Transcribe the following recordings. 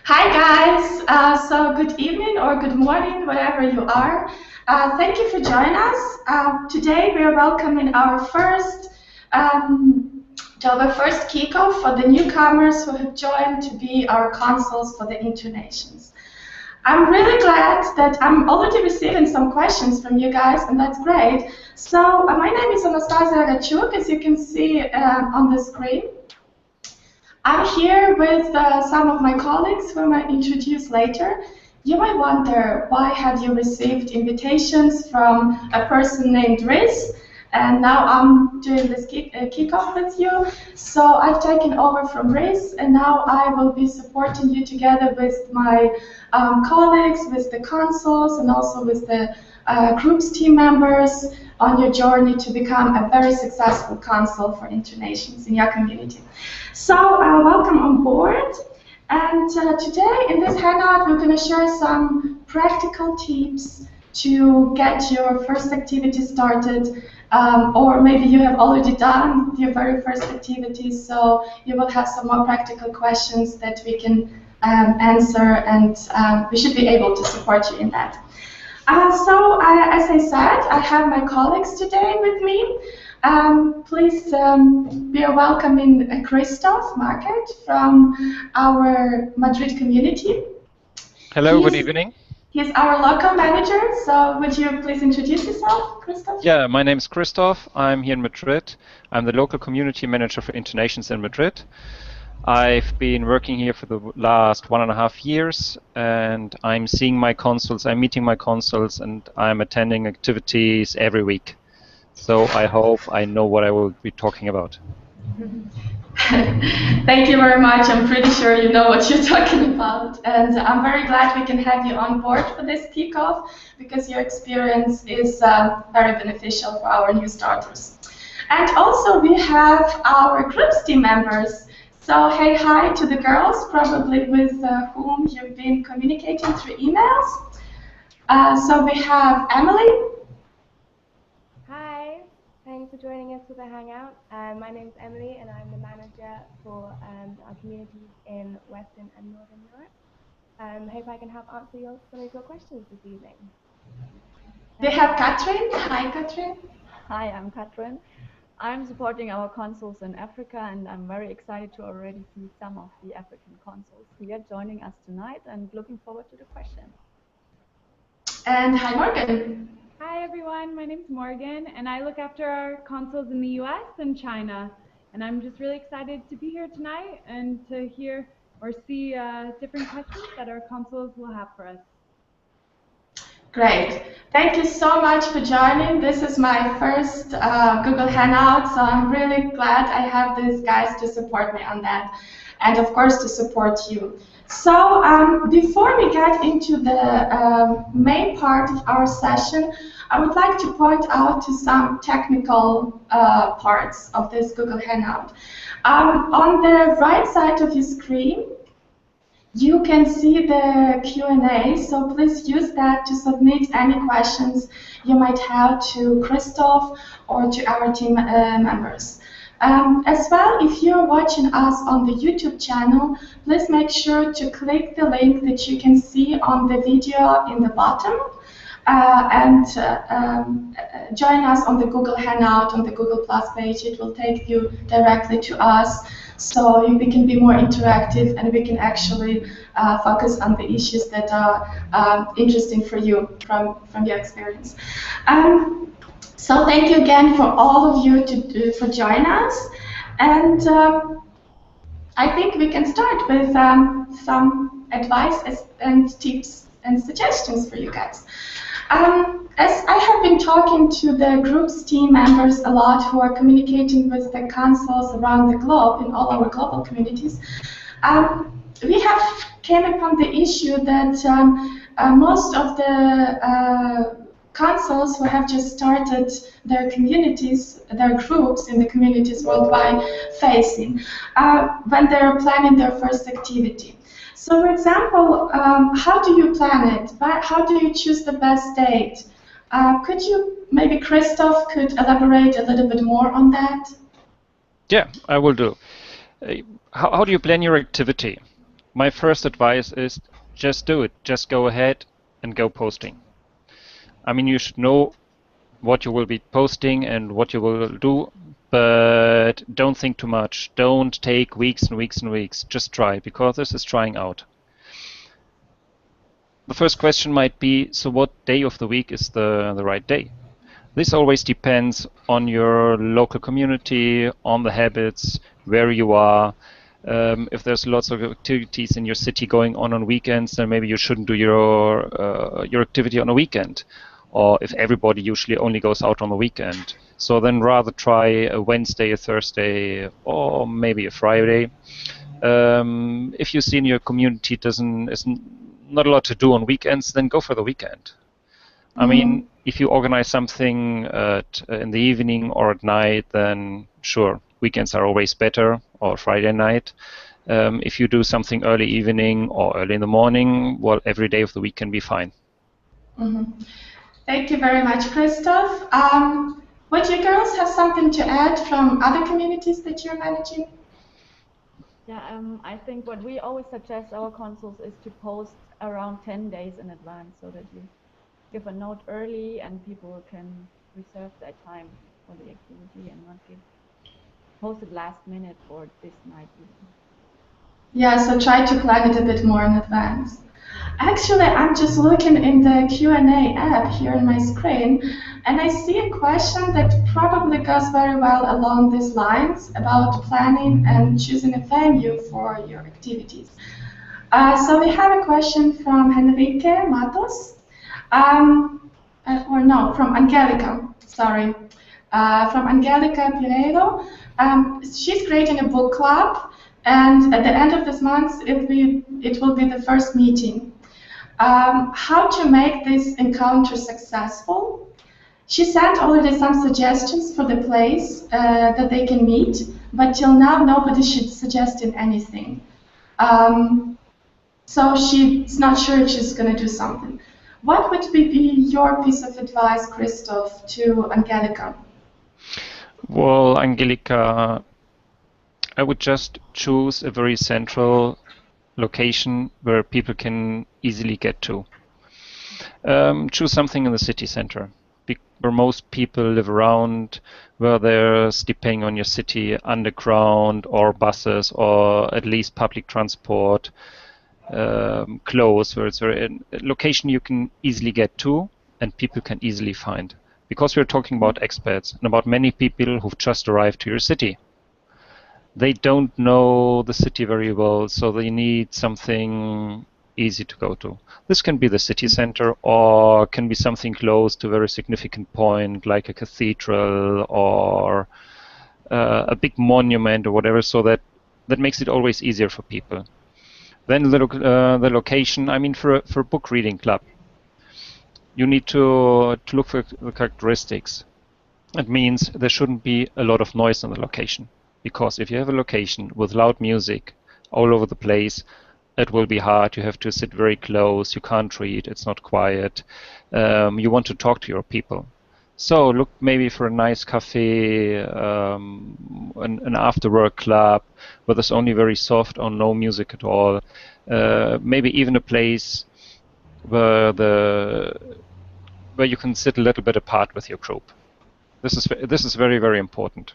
Hi guys, so good evening or good morning, wherever you are. Thank you for joining us. Today we are welcoming our first kickoff for the newcomers who have joined to be our consuls for the InterNations. I'm really glad that I'm already receiving some questions from you guys, and that's great. So my name is Anastasia Rachuk, as you can see on the screen. I'm here with some of my colleagues whom I introduce later. You might wonder, why have you received invitations from a person named Riz? And now I'm doing this kickoff with you. So I've taken over from Riz, and now I will be supporting you together with my colleagues, with the consuls, and also with the groups team members on your journey to become a very successful consul for InterNations in your community. So welcome on board. And today in this hangout, we're going to share some practical tips to get your first activity started, or maybe you have already done your very first activity, so you will have some more practical questions that we can answer, and we should be able to support you in that. As I said, I have my colleagues today with me. Please we are welcoming Christoph Markert from our Madrid community. Hello, good evening. He's our local manager, so would you please introduce yourself, Christoph? Yeah, my name is Christoph. I'm here in Madrid. I'm the local community manager for InterNations in Madrid. I've been working here for the last 1.5 years, and I'm seeing my consuls, I'm meeting my consuls, and I'm attending activities every week. So I hope I know what I will be talking about. Thank you very much. I'm pretty sure you know what you're talking about. And I'm very glad we can have you on board for this kickoff, because your experience is very beneficial for our new starters. And also we have our groups team members. So hey, hi to the girls, probably with whom you've been communicating through emails. So we have Emily. Hi, thanks for joining us for the Hangout. My name is Emily, and I'm the manager for our communities in Western and Northern Europe. Hope I can help answer some of your questions this evening. We have Katrin. Hi, Katrin. Hi, I'm Katrin. I'm supporting our consuls in Africa, and I'm very excited to already see some of the African consuls here joining us tonight, and looking forward to the questions. And hi, Morgan. Hi, everyone. My name's Morgan, and I look after our consuls in the US and China. And I'm just really excited to be here tonight and to hear or see different questions that our consuls will have for us. Great. Thank you so much for joining. This is my first Google Hangout, so I'm really glad I have these guys to support me on that, and of course to support you. So before we get into the main part of our session, I would like to point out to some technical parts of this Google Hangout. On the right side of your screen, you can see the Q&A, so please use that to submit any questions you might have to Christoph or to our team members. As well, if you're watching us on the YouTube channel, please make sure to click the link that you can see on the video in the bottom and join us on the Google Hangout on the Google Plus page. It will take you directly to us, so we can be more interactive and we can actually focus on the issues that are interesting for you from your experience. So thank you again for all of you for joining us, and I think we can start with some advice and tips and suggestions for you guys. As I have been talking to the groups team members a lot who are communicating with the consuls around the globe in all our global communities, we have came upon the issue that most of the consuls who have just started their communities, their groups in the communities worldwide facing when they're planning their first activity. So, for example, how do you plan it? How do you choose the best date? Could you, maybe Christoph could elaborate a little bit more on that? Yeah, I will do. How do you plan your activity? My first advice is just do it. Just go ahead and go posting. I mean, you should know what you will be posting and what you will do, but don't think too much. Don't take weeks and weeks and weeks. Just try, because this is trying out. The first question might be, so what day of the week is the right day? This always depends on your local community, on the habits, where you are. If there's lots of activities in your city going on weekends, then maybe you shouldn't do your activity on a weekend. Or if everybody usually only goes out on the weekend. So then rather try a Wednesday, a Thursday, or maybe a Friday. If you see in your community is not a lot to do on weekends, then go for the weekend. I mean, if you organize something in the evening or at night, then sure, weekends are always better, or Friday night. If you do something early evening or early in the morning, well, every day of the week can be fine. Thank you very much, Christoph. Would you girls have something to add from other communities that you're managing? Yeah, I think what we always suggest our consuls is to post around 10 days in advance, so that you give a note early and people can reserve their time for the activity and not post it last minute or this night even. Yeah, so try to plan it a bit more in advance. Actually, I'm just looking in the Q&A app here on my screen, and I see a question that probably goes very well along these lines about planning and choosing a venue for your activities. So we have a question from Henrique Matos, from Angelica, sorry. From Angelica Pireiro. She's creating a book club, and at the end of this month, it will be the first meeting. How to make this encounter successful? She sent already some suggestions for the place that they can meet, but till now nobody should suggested anything. So she's not sure if she's going to do something. What would be your piece of advice, Christoph, to Angelica? Well, Angelica, I would just choose a very central location where people can easily get to. Choose something in the city center, where most people live around, where there's, depending on your city, underground or buses or at least public transport close, where it's a location you can easily get to and people can easily find. Because we're talking about expats and about many people who've just arrived to your city. They don't know the city very well, so they need something easy to go to. This can be the city center, or can be something close to a very significant point, like a cathedral or a big monument or whatever, so that makes it always easier for people. Then the location, I mean, for a book reading club, you need to look for the characteristics. It means there shouldn't be a lot of noise on the location. Because if you have a location with loud music all over the place, it will be hard. You have to sit very close. You can't read. It's not quiet. You want to talk to your people. So look maybe for a nice cafe, an after-work club where there's only very soft or no music at all. Maybe even a place where you can sit a little bit apart with your group. This is very, very important.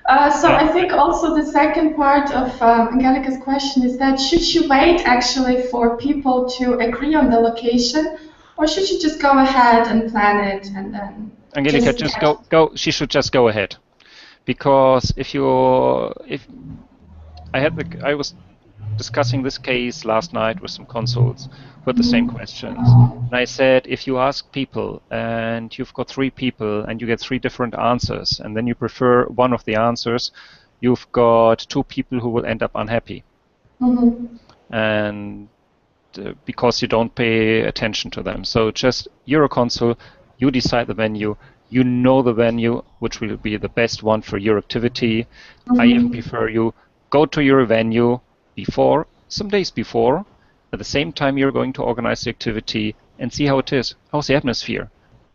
So I think also the second part of Angelica's question is that should you wait actually for people to agree on the location, or should you just go ahead and plan it and then? Angelica, just go. She should just go ahead, because I was discussing this case last night with some consuls with the same questions. And I said, if you ask people and you've got 3 people and you get 3 different answers, and then you prefer one of the answers, you've got 2 people who will end up unhappy. And because you don't pay attention to them. So just, you're a consul, you decide the venue, you know the venue, which will be the best one for your activity. I even prefer you go to your venue some days before, at the same time you're going to organize the activity, and see how it is. How's the atmosphere?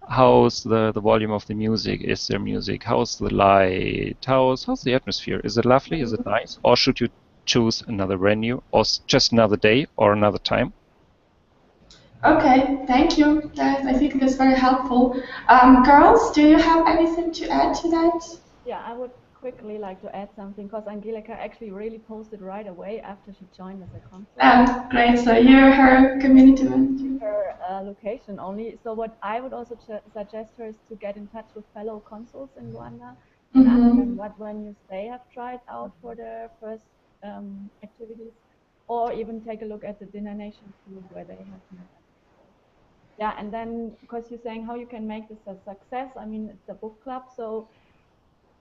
How's the volume of the music? Is there music? How's the light? How's the atmosphere? Is it lovely? Is it nice? Or should you choose another venue or just another day or another time. Okay, thank you, guys. I think that's very helpful. Girls, do you have anything to add to that? Yeah, I would quickly like to add something because Angelika actually really posted right away after she joined as a consul. Great, so you're her community manager. Her location only. So what I would also suggest her is to get in touch with fellow consuls in Luanda and ask them what venues they have tried out for their first activities, or even take a look at the InterNations group where they have met. Yeah, and then because you're saying how you can make this a success, I mean, it's a book club, so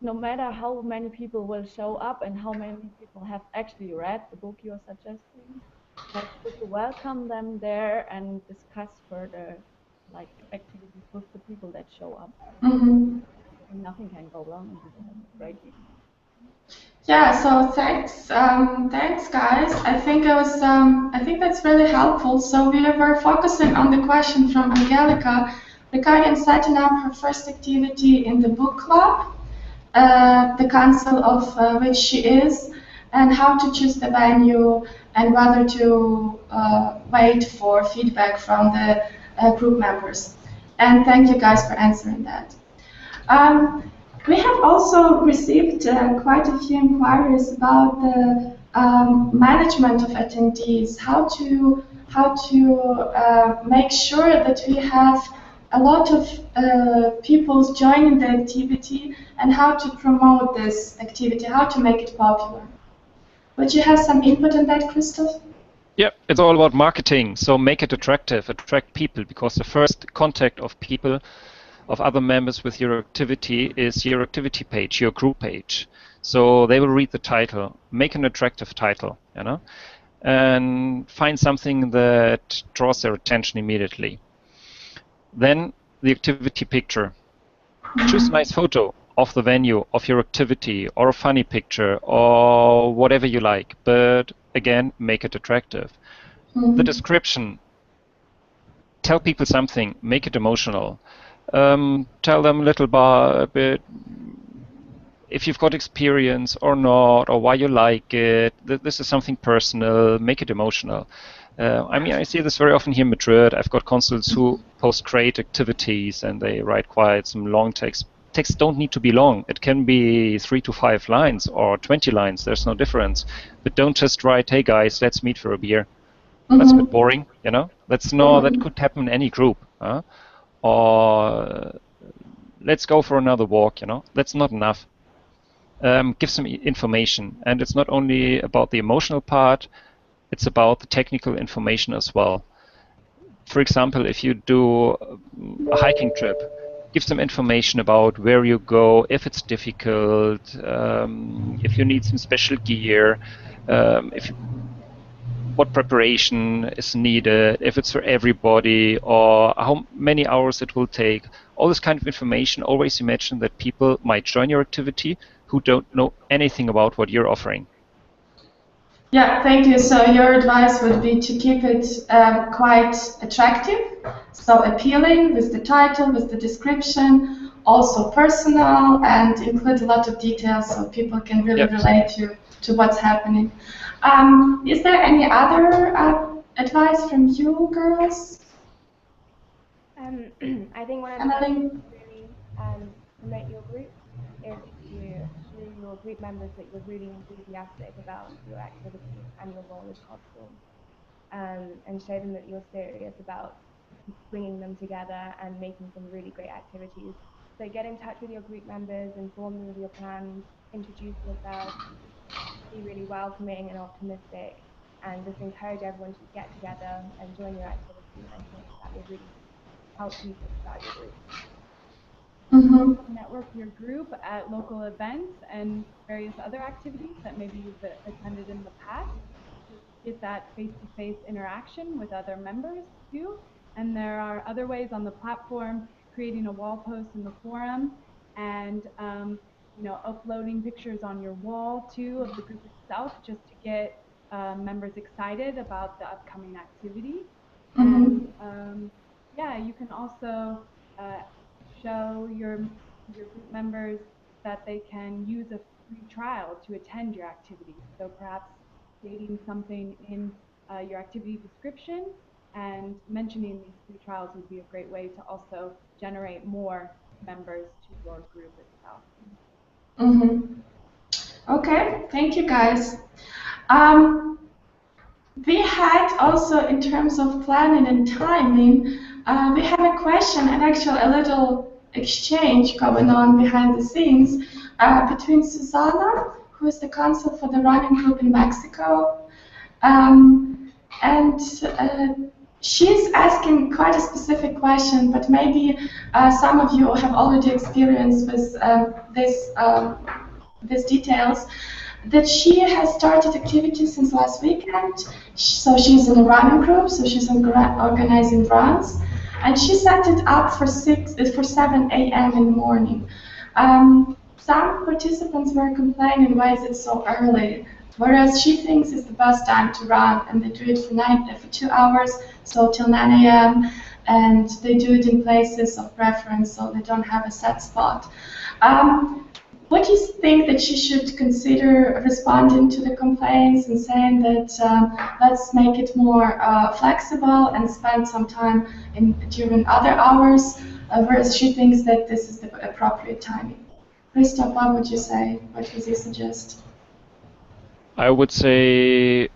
no matter how many people will show up and how many people have actually read the book you're suggesting, like good to welcome them there and discuss further like activities with the people that show up. Nothing can go wrong and you will have a great evening. Yeah, so thanks guys. I think that's really helpful. So we were focusing on the question from Angelica regarding setting up her first activity in the book club, the council of which she is, and how to choose the venue and whether to wait for feedback from the group members. And thank you guys for answering that. We have also received quite a few inquiries about the management of attendees, how to make sure that we have a lot of people joining the activity and how to promote this activity, how to make it popular. Would you have some input on that, Christoph? Yeah, it's all about marketing. So make it attractive, attract people, because the first contact of people, of other members with your activity is your activity page, your group page. So they will read the title. Make an attractive title, you know, and find something that draws their attention immediately. Then the activity picture. Choose a nice photo of the venue, of your activity, or a funny picture, or whatever you like. But again, make it attractive. The description. Tell people something. Make it emotional. Tell them a little bit if you've got experience or not, or why you like it. This is something personal. Make it emotional. I mean, I see this very often here in Madrid. I've got consuls who post great activities and they write quite some long texts. Texts don't need to be long. It can be 3 to 5 lines or 20 lines. There's no difference. But don't just write, hey guys, let's meet for a beer. That's a bit boring, you know. That could happen in any group. Or let's go for another walk, you know. That's not enough. Give some information. And it's not only about the emotional part, it's about the technical information as well. For example, if you do a hiking trip, give some information about where you go, if it's difficult, if you need some special gear, what preparation is needed, if it's for everybody, or how many hours it will take. All this kind of information. Always imagine that people might join your activity who don't know anything about what you're offering. Yeah, thank you. So your advice would be to keep it quite attractive, so appealing with the title, with the description, also personal, and include a lot of details so people can really relate to what's happening. Is there any other advice from you, girls? I think one of the things to really promote your group is to show your group members that you're really enthusiastic about your activity and your role as consul, and show them that you're serious about bringing them together and making some really great activities. So get in touch with your group members, inform them of your plans, introduce yourself, be really welcoming and optimistic, and just encourage everyone to get together and join your activity. And I think that will really help you kickstart your group. Network your group at local events and various other activities that maybe you've attended in the past. Get that face-to-face interaction with other members too. And there are other ways on the platform, creating a wall post in the forum and uploading pictures on your wall too of the group itself, just to get members excited about the upcoming activity. And yeah, you can also show your group members that they can use a free trial to attend your activity. So perhaps stating something in your activity description, and mentioning these free trials would be a great way to also generate more members to your group itself. Mm-hmm. Okay, thank you guys. We had also, in terms of planning and timing, we have a question and actually a little exchange going on behind the scenes between Susanna, who is the consul for the running group in Mexico, and she's asking quite a specific question, but maybe some of you have already experienced with these details, that she has started activities since last weekend. So she's in a running group, so she's organizing runs, and she set it up for 7 a.m. in the morning. Some participants were complaining, why is it so early? Whereas she thinks it's the best time to run, and they do it for 2 hours, so till 9 a.m., and they do it in places of preference, so they don't have a set spot. What do you think that she should consider responding to the complaints and saying that let's make it more flexible and spend some time during other hours, whereas she thinks that this is the appropriate timing? Christoph, what would you say? What would you suggest? I would say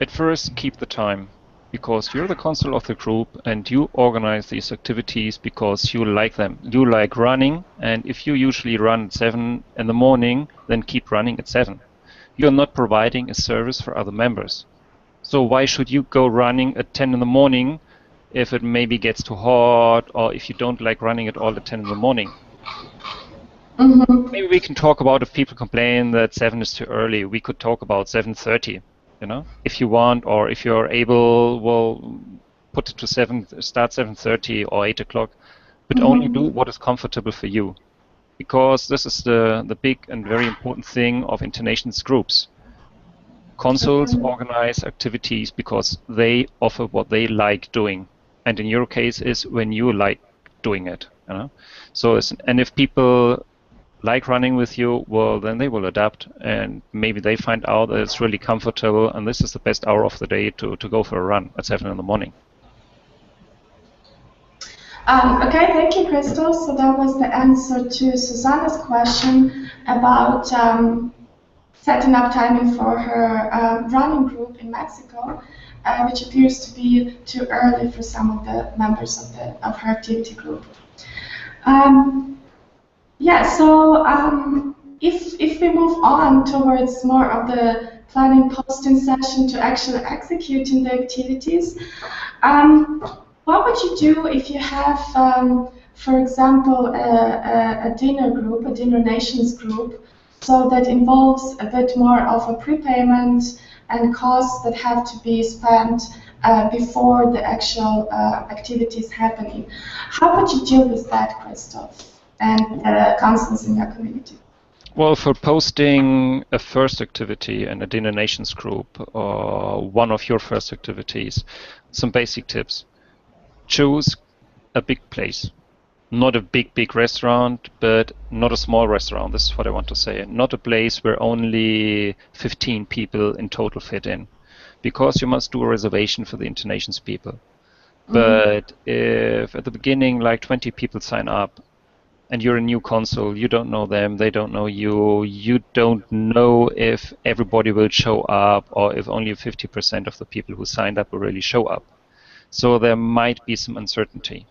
at first keep the time, because you're the consul of the group and you organize these activities because you like them. You like running, and if you usually run at 7 in the morning, then keep running at 7. You're not providing a service for other members. So why should you go running at 10 in the morning if it maybe gets too hot, or if you don't like running at all at 10 in the morning? Mm-hmm. Maybe we can talk about, if people complain that 7 is too early, we could talk about 7:30. You know, if you want, or if you're able, well, put it to 7, start 7:30 or 8 o'clock, but Mm-hmm. only do what is comfortable for you, because this is the big and very important thing of InterNations groups. Consuls organize activities because they offer what they like doing, and in your case is when you like doing it. You know, so and if people like running with you, well, then they will adapt, and maybe they find out that it's really comfortable, and this is the best hour of the day to go for a run at 7 in the morning. Okay, thank you, Christoph. So that was the answer to Susanna's question about setting up timing for her running group in Mexico, which appears to be too early for some of the members of her activity group. So if we move on towards more of the planning posting session to actually executing the activities, what would you do if you have, for example, a dinner group, a InterNations group, so that involves a bit more of a prepayment and costs that have to be spent before the actual activities happening? How would you deal with that, Christoph, and consuls in your community? Well, for posting a first activity in a InterNations group, or one of your first activities, some basic tips. Choose a big place. Not a big restaurant, but not a small restaurant. This is what I want to say. Not a place where only 15 people in total fit in, because you must do a reservation for the InterNations people. Mm-hmm. But if at the beginning like 20 people sign up, and you're a new consul, you don't know them, they don't know you, you don't know if everybody will show up, or if only 50% of the people who signed up will really show up. So there might be some uncertainty.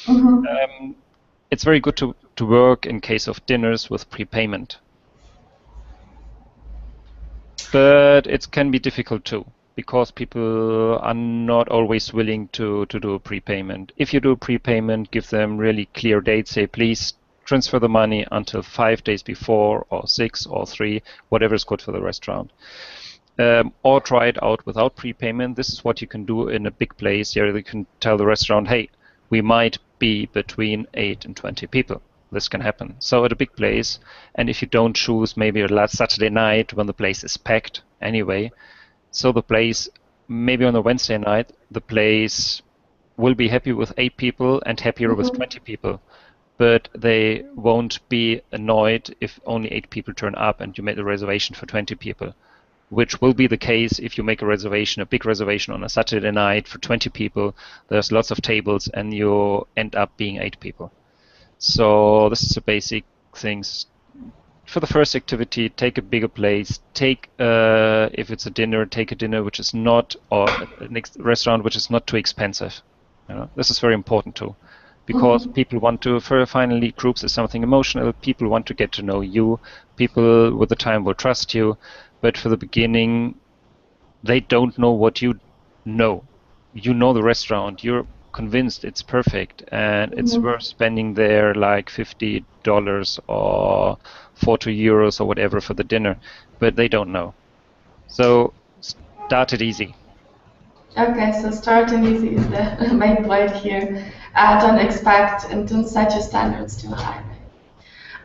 Mm-hmm. It's very good to work in case of dinners with prepayment. But it can be difficult too, because people are not always willing to do a prepayment. If you do a prepayment, give them really clear dates, say please transfer the money until 5 days before, or 6 or 3, whatever is good for the restaurant. Or try it out without prepayment. This is what you can do in a big place. Here you can tell the restaurant, hey, we might be between 8 and 20 people. This can happen. So at a big place, and if you don't choose maybe a last Saturday night when the place is packed anyway, so the place, maybe on a Wednesday night, the place will be happy with 8 people and happier with 20 people. But they won't be annoyed if only 8 people turn up and you made a reservation for 20 people. which will be the case if you make a reservation, a big reservation on a Saturday night for 20 people. There's lots of tables, and you end up being 8 people. So this is the basic things. For the first activity, take a bigger place. Take, if it's a dinner, take a dinner which is not, or a next restaurant which is not too expensive. You know, this is very important too, because people want to. Finally, groups is something emotional. People want to get to know you. People with the time will trust you, but for the beginning, they don't know what you know. You know the restaurant. You're convinced it's perfect and it's worth spending there like $50 or 40 euros or whatever for the dinner, but they don't know. So start it easy. Okay, so starting easy is the main point here. Don't expect and don't set your standards too high.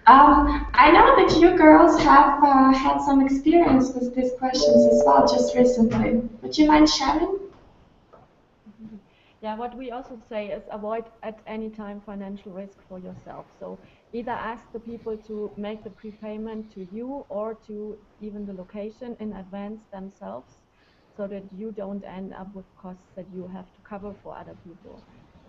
I know that you girls have had some experience with these questions as well just recently. Would you mind sharing? Yeah, what we also say is avoid at any time financial risk for yourself. So either ask the people to make the prepayment to you or to even the location in advance themselves, so that you don't end up with costs that you have to cover for other people.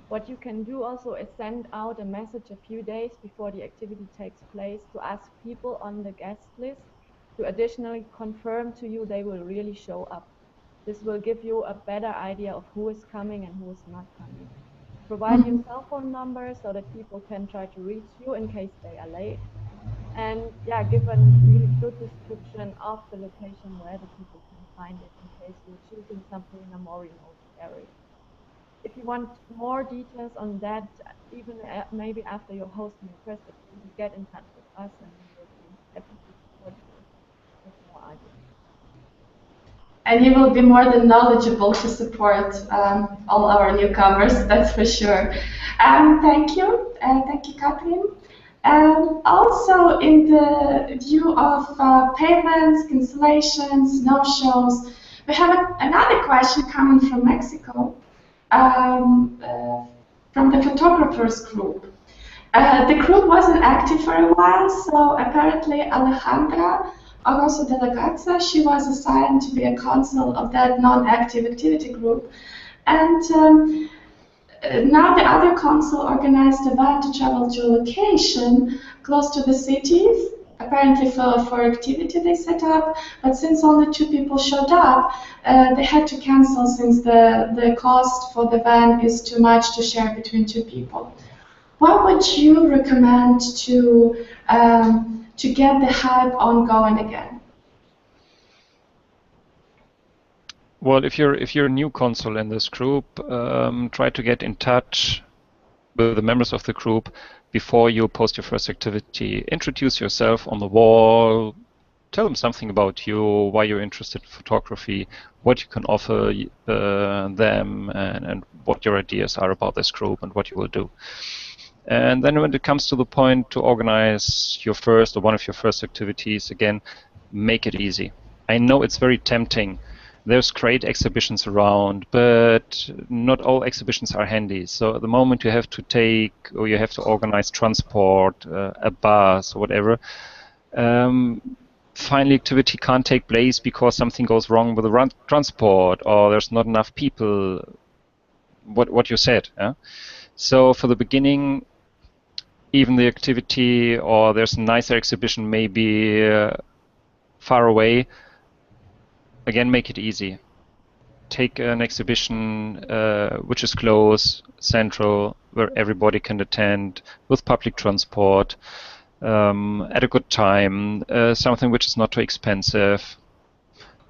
What you can do also is send out a message a few days before the activity takes place to ask people on the guest list to additionally confirm to you they will really show up. This will give you a better idea of who is coming and who is not coming. Provide your cell phone number so that people can try to reach you in case they are late. And yeah, give a really good description of the location where the people can find it in case you're choosing something in a more remote area. If you want more details on that, even maybe after your hosting your first activity, get in touch with us and we will be happy to support you with more ideas. And you will be more than knowledgeable to support all our newcomers, that's for sure. Thank you, Katrin. Also, in the view of payments, cancellations, no-shows, we have another question coming from Mexico, from the photographers group. The group wasn't active for a while, so apparently Alejandra, also de la Garza, she was assigned to be a consul of that non-active activity group. And now the other consul organized a van to travel to a location close to the cities, apparently for activity they set up, but since only 2 people showed up, they had to cancel since the cost for the van is too much to share between 2 people. What would you recommend to get the hype ongoing again? Well, if you're a new consul in this group, try to get in touch with the members of the group before you post your first activity. Introduce yourself on the wall. Tell them something about you, why you're interested in photography, what you can offer them, and what your ideas are about this group and what you will do. And then when it comes to the point to organize your first or one of your first activities, again, make it easy. I know it's very tempting. There's great exhibitions around, but not all exhibitions are handy. So at the moment you have to take, or you have to organize transport, a bus, or whatever. Finally, activity can't take place because something goes wrong with the transport, or there's not enough people. What you said. Yeah? So for the beginning, even the activity, or there's a nicer exhibition maybe far away, again, make it easy. Take an exhibition which is close, central, where everybody can attend, with public transport, at a good time, something which is not too expensive.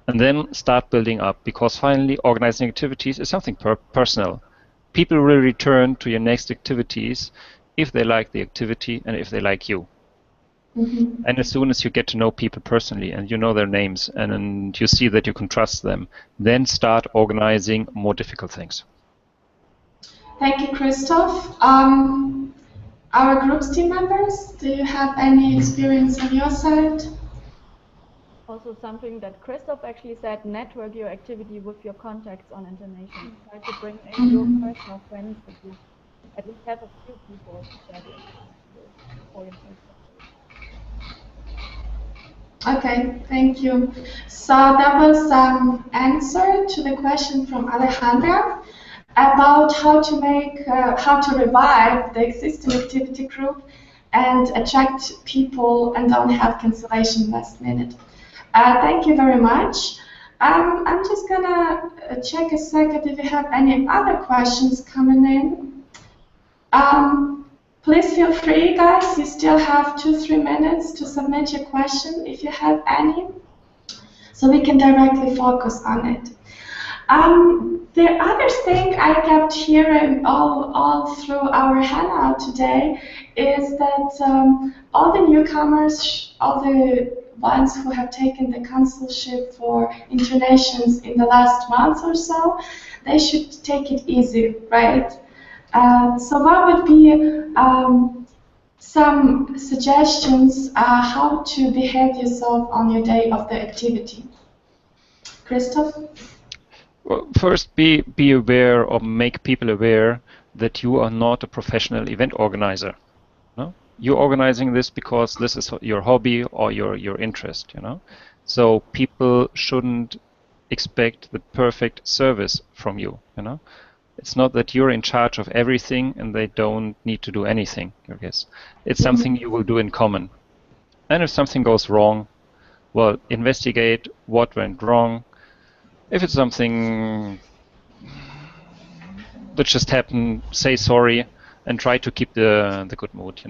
And then start building up, because finally organizing activities is something personal. People will return to your next activities if they like the activity and if they like you. And as soon as you get to know people personally and you know their names and you see that you can trust them, then start organizing more difficult things. Thank you, Christoph. Our groups team members, do you have any experience on your side? Also something that Christoph actually said, network your activity with your contacts on InterNations. Try to bring in your personal friends that you at least have a few people to share the activity with for your first activity. Okay, thank you. So that was answer to the question from Alejandra about how to make, how to revive the existing activity group and attract people and don't have cancellation last minute. Thank you very much. I'm just gonna check a second if you have any other questions coming in. Please feel free, guys. You still have 2-3 minutes to submit your question if you have any, so we can directly focus on it. The other thing I kept hearing all through our Hangout today is that all the newcomers, all the ones who have taken the consulship for InterNations in the last month or so, they should take it easy, right? So what would be some suggestions how to behave yourself on your day of the activity? Christoph? Well, first, be aware or make people aware that you are not a professional event organizer. No? You're organizing this because this is your hobby or your interest. So people shouldn't expect the perfect service from you. It's not that you're in charge of everything and they don't need to do anything, I guess. It's something you will do in common. And if something goes wrong, well, investigate what went wrong. If it's something that just happened, say sorry and try to keep the good mood,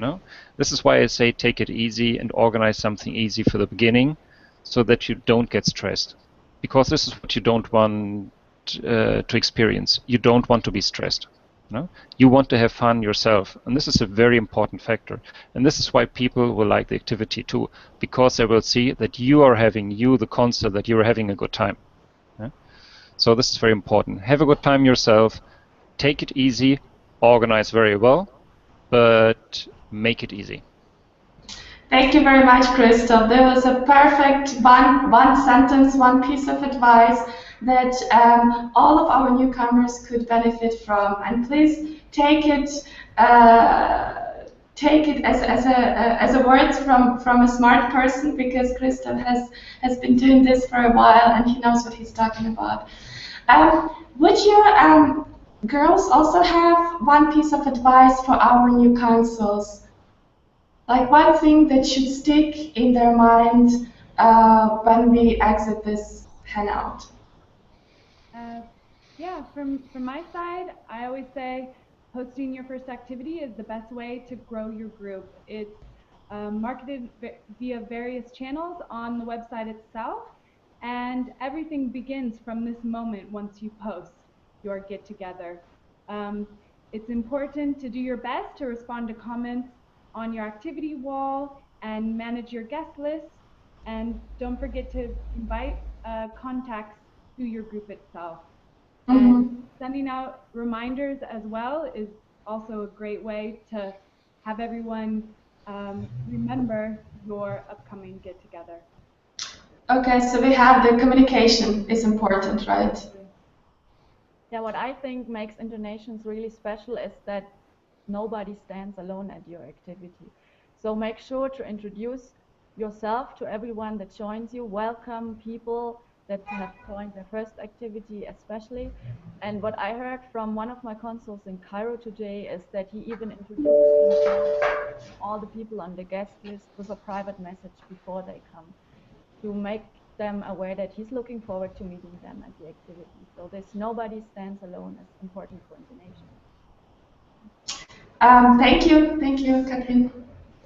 This is why I say take it easy and organize something easy for the beginning so that you don't get stressed. Because this is what you don't want to experience. You don't want to be stressed. You want to have fun yourself, and this is a very important factor. And this is why people will like the activity too, because they will see that the consul, that you are having a good time. So this is very important. Have a good time yourself. Take it easy. Organize very well, but make it easy. Thank you very much, Christoph. There was a perfect one sentence, one piece of advice that all of our newcomers could benefit from. And please take it as a word from a smart person, because Christoph has been doing this for a while and he knows what he's talking about. Would you girls also have one piece of advice for our new consuls? Like one thing that should stick in their mind when we exit this Hangout? Yeah, from my side, I always say hosting your first activity is the best way to grow your group. It's marketed via various channels on the website itself, and everything begins from this moment once you post your get-together. It's important to do your best to respond to comments on your activity wall and manage your guest list, and don't forget to invite contacts to your group itself. And sending out reminders as well is also a great way to have everyone remember your upcoming get-together. Okay, so we have the communication is important, right? Yeah, what I think makes InterNations really special is that nobody stands alone at your activity. So make sure to introduce yourself to everyone that joins you. Welcome people that have joined their first activity especially. And what I heard from one of my consuls in Cairo today is that he even introduced all the people on the guest list with a private message before they come, to make them aware that he's looking forward to meeting them at the activity. So this nobody stands alone is important for InterNations. Thank you, Katrin.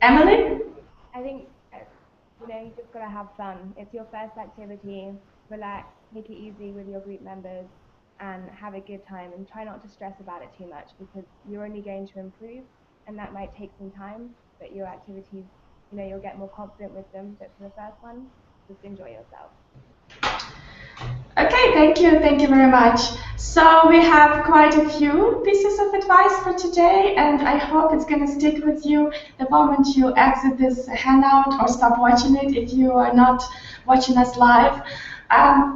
Emily? I think you just gotta have fun. It's your first activity. Relax, take it easy with your group members, and have a good time. And try not to stress about it too much, because you're only going to improve, and that might take some time. But your activities, you'll get more confident with them. But for the first one, just enjoy yourself. Okay, thank you very much. So we have quite a few pieces of advice for today, and I hope it's going to stick with you the moment you exit this Hangout or stop watching it if you are not watching us live.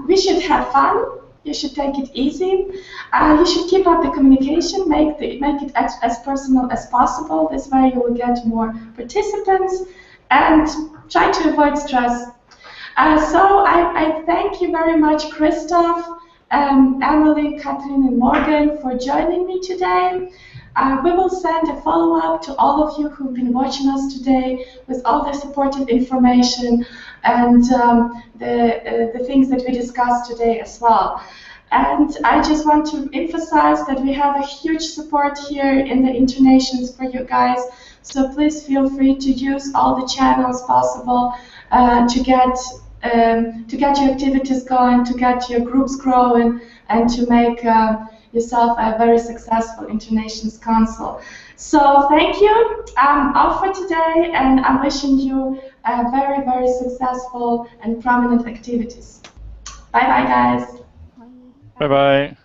We should have fun. You should take it easy. You should keep up the communication, make it as personal as possible. This way you will get more participants, and try to avoid stress. So I thank you very much, Christoph, Emily, Katrin, and Morgan for joining me today. We will send a follow-up to all of you who've been watching us today with all the supportive information and the things that we discussed today as well. And I just want to emphasize that we have a huge support here in the InterNations for you guys. So please feel free to use all the channels possible to get your activities going, to get your groups growing, and to make yourself a very successful InterNations Consul. So thank you. I'm off for today, and I'm wishing you very, very successful and prominent activities. Bye-bye, guys. Bye-bye.